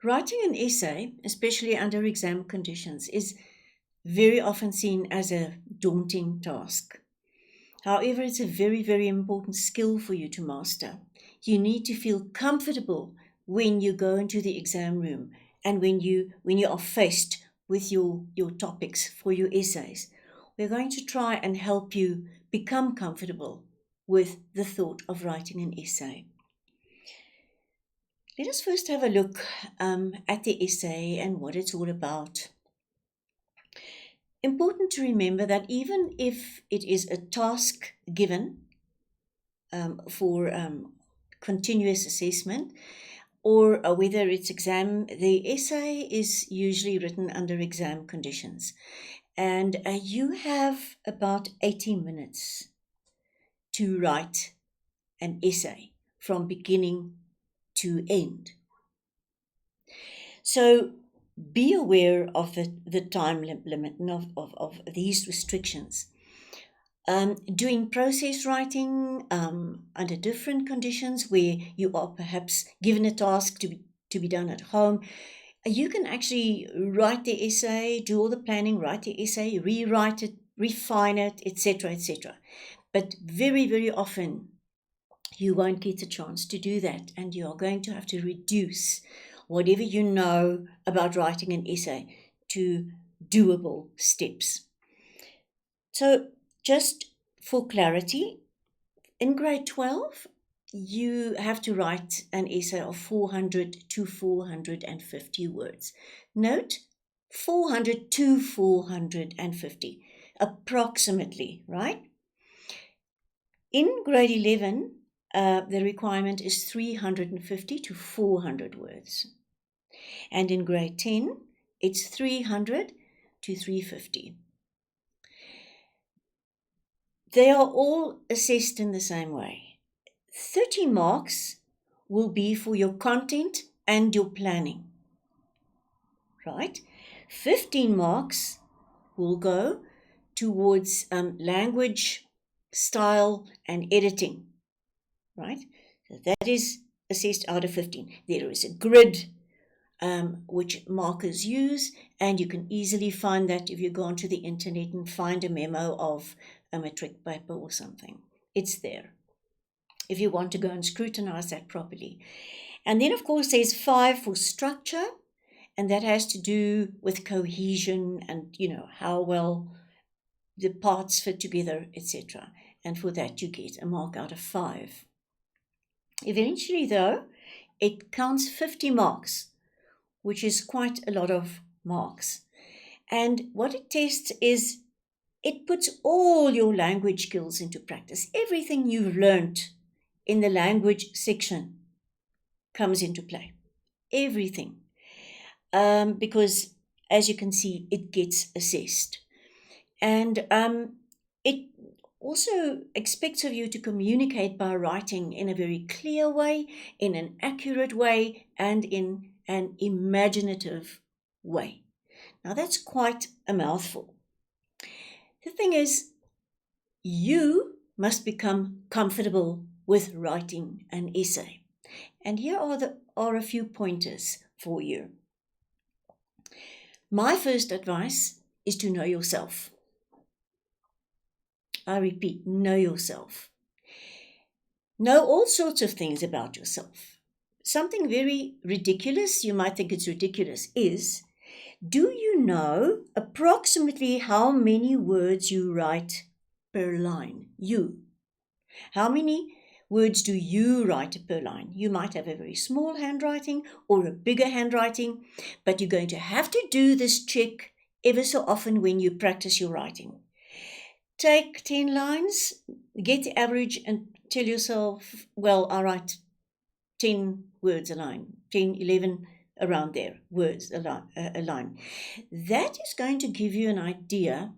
Writing an essay, especially under exam conditions, is very often seen as a daunting task. However, it's a very, very important skill for you to master. You need to feel comfortable when you go into the exam room and when you are faced with your topics for your essays. We're going to try and help you become comfortable with the thought of writing an essay. Let us first have a look at the essay and what it's all about. Important to remember that even if it is a task given for continuous assessment, or whether it's exam, the essay is usually written under exam conditions. And you have about 80 minutes to write an essay from beginning to end. So be aware of the time limit and of these restrictions. Doing process writing under different conditions where you are perhaps given a task to be done at home, you can actually write the essay, do all the planning, write the essay, rewrite it, refine it, etc., etc. But very, very often you won't get a chance to do that, and you are going to have to reduce whatever you know about writing an essay to doable steps. So just for clarity, in grade 12, you have to write an essay of 400 to 450 words. Note, 400 to 450, approximately, right? In grade 11, the requirement is 350 to 400 words. And in grade 10, it's 300 to 350. They are all assessed in the same way. 30 marks will be for your content and your planning, right? 15 marks will go towards language, style, and editing, right? So that is assessed out of 15. There is a grid which markers use, and you can easily find that if you go onto the internet and find a memo of a matric paper or something. It's there if you want to go and scrutinize that properly. And then, of course, there's 5 for structure, and that has to do with cohesion and, how well the parts fit together, etc. And for that, you get a mark out of 5. Eventually, though, it counts 50 marks, which is quite a lot of marks. And what it tests is it puts all your language skills into practice. Everything you've learned in the language section comes into play. Everything. Because, as you can see, it gets assessed. And it also expects of you to communicate by writing in a very clear way, in an accurate way, and in an imaginative way. Now, that's quite a mouthful. The thing is, you must become comfortable with writing an essay. And here are a few pointers for you. My first advice is to know yourself. I repeat, know yourself. Know all sorts of things about yourself. Something very ridiculous, you might think it's ridiculous, is, do you know approximately how many words you write per line? You. How many words do you write per line? You might have a very small handwriting or a bigger handwriting, but you're going to have to do this check ever so often when you practice your writing. Take 10 lines, get the average and tell yourself, well, I write 10 words a line, 10, 11, around there, words a line. That is going to give you an idea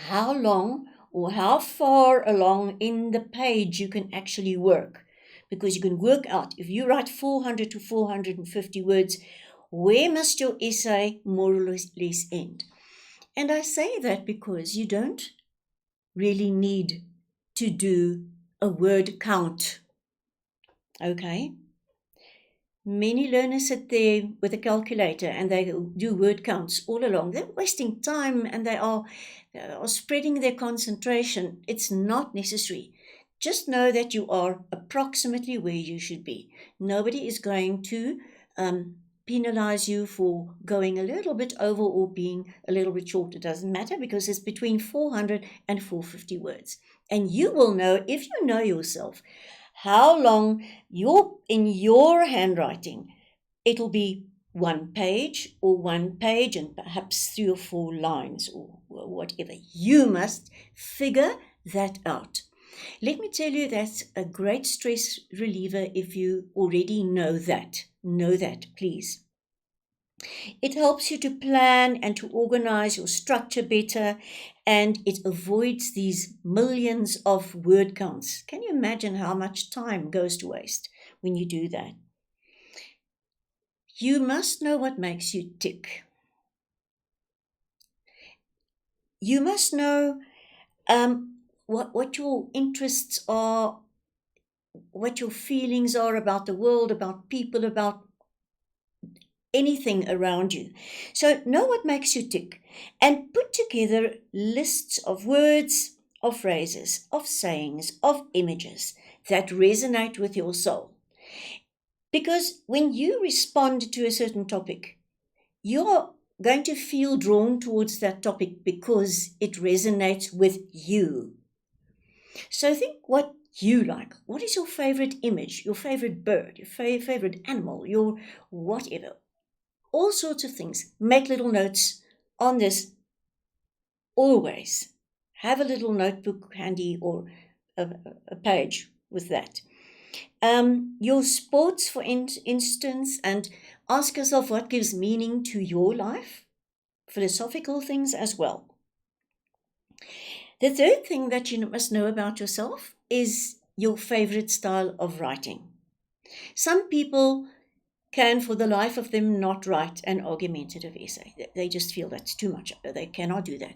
how long or how far along in the page you can actually work. Because you can work out, if you write 400 to 450 words, where must your essay more or less end? And I say that because you don't really need to do a word count. Okay? Many learners sit there with a calculator and they do word counts all along. They're wasting time and they are spreading their concentration. It's not necessary. Just know that you are approximately where you should be. Nobody is going to penalize you for going a little bit over or being a little bit short. It doesn't matter because it's between 400 and 450 words. And you will know, if you know yourself, how long in your handwriting. It'll be one page and perhaps 3 or 4 lines or whatever. You must figure that out. Let me tell you, that's a great stress reliever if you already know that. Know that, please. It helps you to plan and to organize your structure better, and it avoids these millions of word counts. Can you imagine how much time goes to waste when you do that? You must know what makes you tick. You must know what your interests are, what your feelings are about the world, about people, about anything around you. So know what makes you tick and put together lists of words, of phrases, of sayings, of images that resonate with your soul. Because when you respond to a certain topic, you're going to feel drawn towards that topic because it resonates with you. So think what you like. What is your favorite image, your favorite bird, your favorite animal, your whatever? All sorts of things. Make little notes on this always. Have a little notebook handy or a page with that. Your sports, for instance, and ask yourself what gives meaning to your life. Philosophical things as well. The third thing that you must know about yourself is your favorite style of writing. Some people can, for the life of them, not write an argumentative essay. They just feel that's too much. They cannot do that.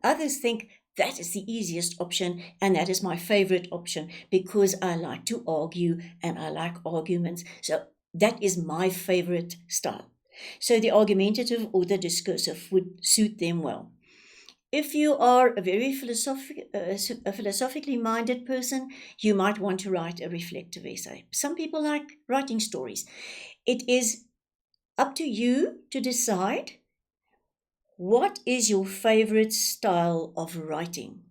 Others think that is the easiest option, and that is my favorite option because I like to argue and I like arguments. So that is my favorite style. So the argumentative or the discursive would suit them well. If you are a very philosophically minded person, you might want to write a reflective essay. Some people like writing stories. It is up to you to decide what is your favorite style of writing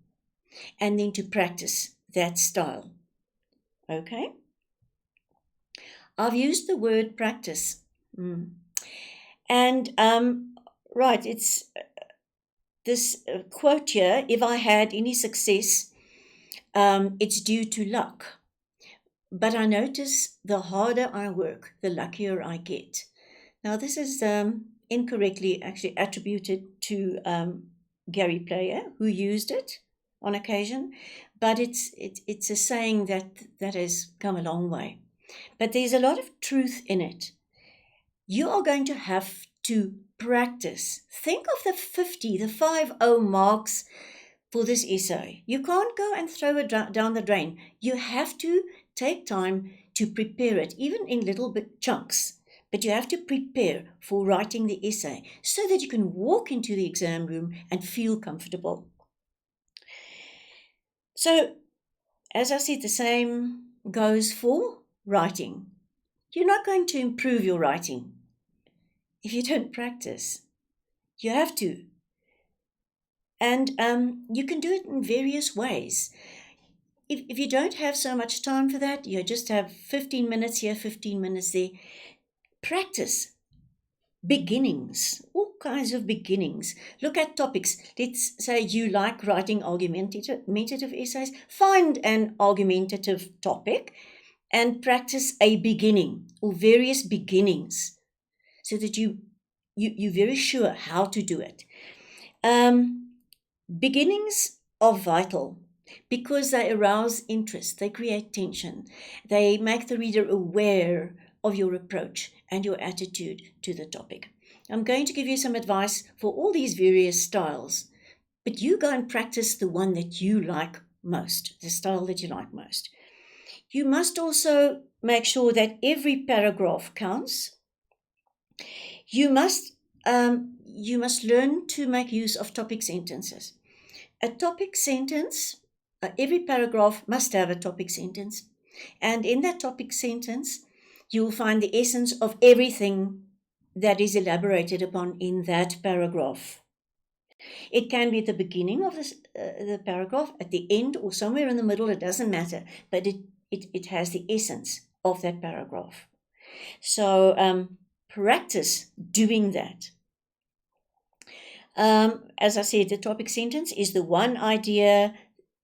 and then to practice that style. Okay? I've used the word practice. And, right, it's this quote here, if I had any success, it's due to luck. But I notice the harder I work, the luckier I get. Now, this is incorrectly actually attributed to Gary Player, who used it on occasion, but it's a saying that has come a long way. But there's a lot of truth in it. You are going to have to practice. Think of the 50 marks for this essay. You can't go and throw it down the drain. You have to take time to prepare it, even in little bit chunks. But you have to prepare for writing the essay so that you can walk into the exam room and feel comfortable. So, as I said, the same goes for writing. You're not going to improve your writing if you don't practice. You have to. And you can do it in various ways. If you don't have so much time for that, you just have 15 minutes here, 15 minutes there. Practice. Beginnings, all kinds of beginnings. Look at topics. Let's say you like writing argumentative essays. Find an argumentative topic and practice a beginning or various beginnings so that you're very sure how to do it. Beginnings are vital because they arouse interest, they create tension, they make the reader aware of your approach and your attitude to the topic. I'm going to give you some advice for all these various styles, but you go and practice the one that you like most, the style that you like most. You must also make sure that every paragraph counts. You must learn to make use of topic sentences. A topic sentence, every paragraph must have a topic sentence. And in that topic sentence, you'll find the essence of everything that is elaborated upon in that paragraph. It can be at the beginning of the paragraph, at the end, or somewhere in the middle, it doesn't matter, but it has the essence of that paragraph. So practice doing that. As I said, the topic sentence is the one idea,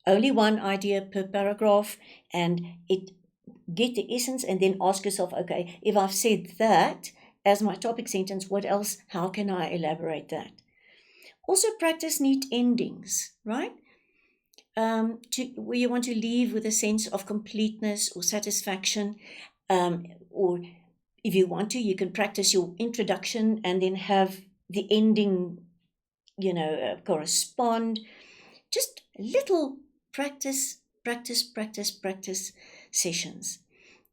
only one idea per paragraph, and get the essence and then ask yourself, okay, if I've said that as my topic sentence, what else? How can I elaborate that? Also practice neat endings, right? Where you want to leave with a sense of completeness or satisfaction, or if you want to, you can practice your introduction and then have the ending, correspond. Just little practice sessions.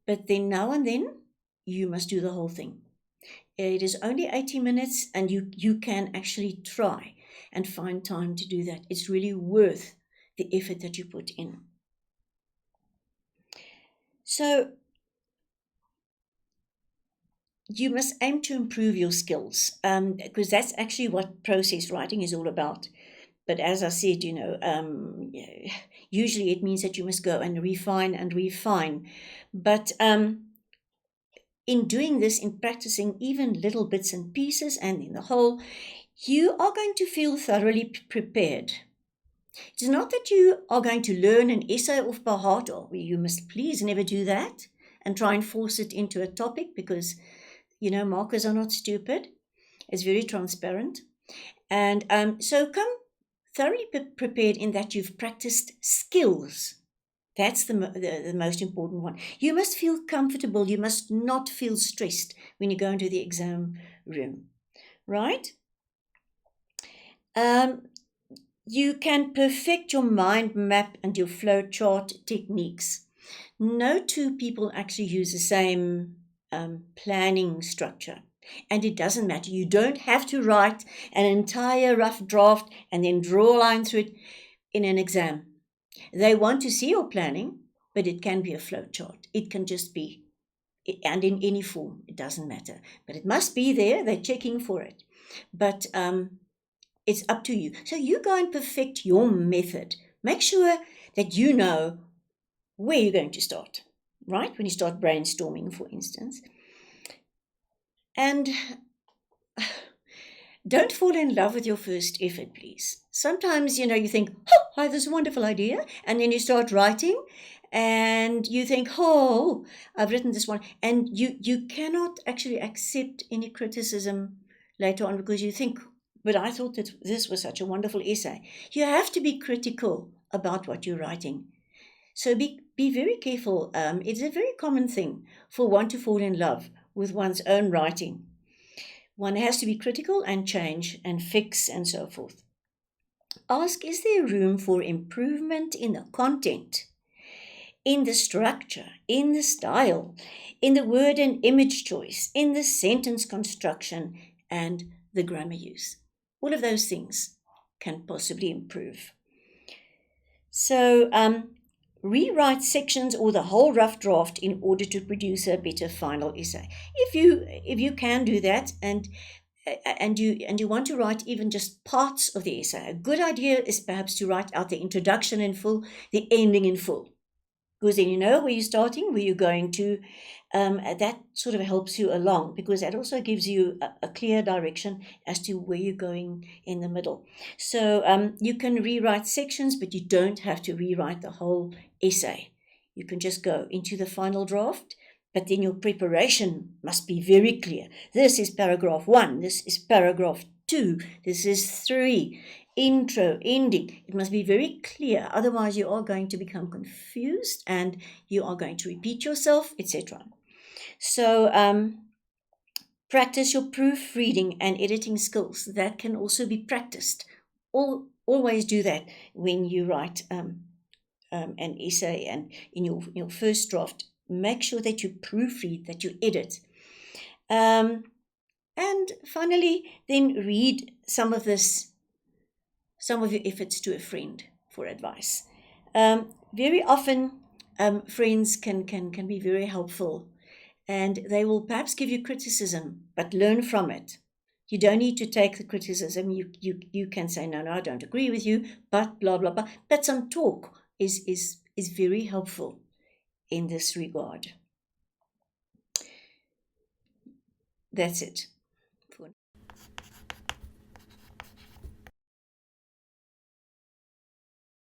But then now and then, you must do the whole thing. It is only 80 minutes, and you can actually try and find time to do that. It's really worth the effort that you put in. So you must aim to improve your skills, because that's actually what process writing is all about. But as I said, usually it means that you must go and refine. But in doing this, in practicing even little bits and pieces and in the whole, you are going to feel thoroughly prepared. It is not that you are going to learn an essay off by heart, or you must please never do that and try and force it into a topic, because, markers are not stupid. It's very transparent. And so come thoroughly prepared in that you've practiced skills. That's the most important one. You must feel comfortable. You must not feel stressed when you go into the exam room, right? You can perfect your mind map and your flow chart techniques. No two people actually use the same planning structure. And it doesn't matter. You don't have to write an entire rough draft and then draw a line through it in an exam. They want to see your planning, but it can be a flow chart. It can just be, and in any form, it doesn't matter. But it must be there. They're checking for it. But it's up to you. So you go and perfect your method. Make sure that you know where you're going to start, right? When you start brainstorming, for instance. And don't fall in love with your first effort, please. Sometimes, you think, I have this wonderful idea, and then you start writing, and you think, I've written this one, and you cannot actually accept any criticism later on, because you think, but I thought that this was such a wonderful essay. You have to be critical about what you're writing. So be very careful. It's a very common thing for one to fall in love with one's own writing. One has to be critical and change and fix and so forth. Ask, is there room for improvement in the content, in the structure, in the style, in the word and image choice, in the sentence construction, and the grammar use? All of those things can possibly improve. So rewrite sections or the whole rough draft in order to produce a better final essay. If you can do that, and you want to write even just parts of the essay, a good idea is perhaps to write out the introduction in full, the ending in full, because then you know where you're starting, where you're going to. That sort of helps you along, because that also gives you a clear direction as to where you're going in the middle. So you can rewrite sections, but you don't have to rewrite the whole essay. You can just go into the final draft, but then your preparation must be very clear. This is paragraph 1, this is paragraph 2, this is 3. Intro, ending. It must be very clear, otherwise you are going to become confused and you are going to repeat yourself, etc. So practice your proofreading and editing skills. That can also be practiced. Always do that when you write an essay, and in your first draft, make sure that you proofread, that you edit. And finally, then read some of your efforts to a friend for advice. Very often, friends can be very helpful, and they will perhaps give you criticism, but learn from it. You don't need to take the criticism. You can say, no, I don't agree with you, but blah, blah, blah. But some talk is very helpful in this regard. That's it.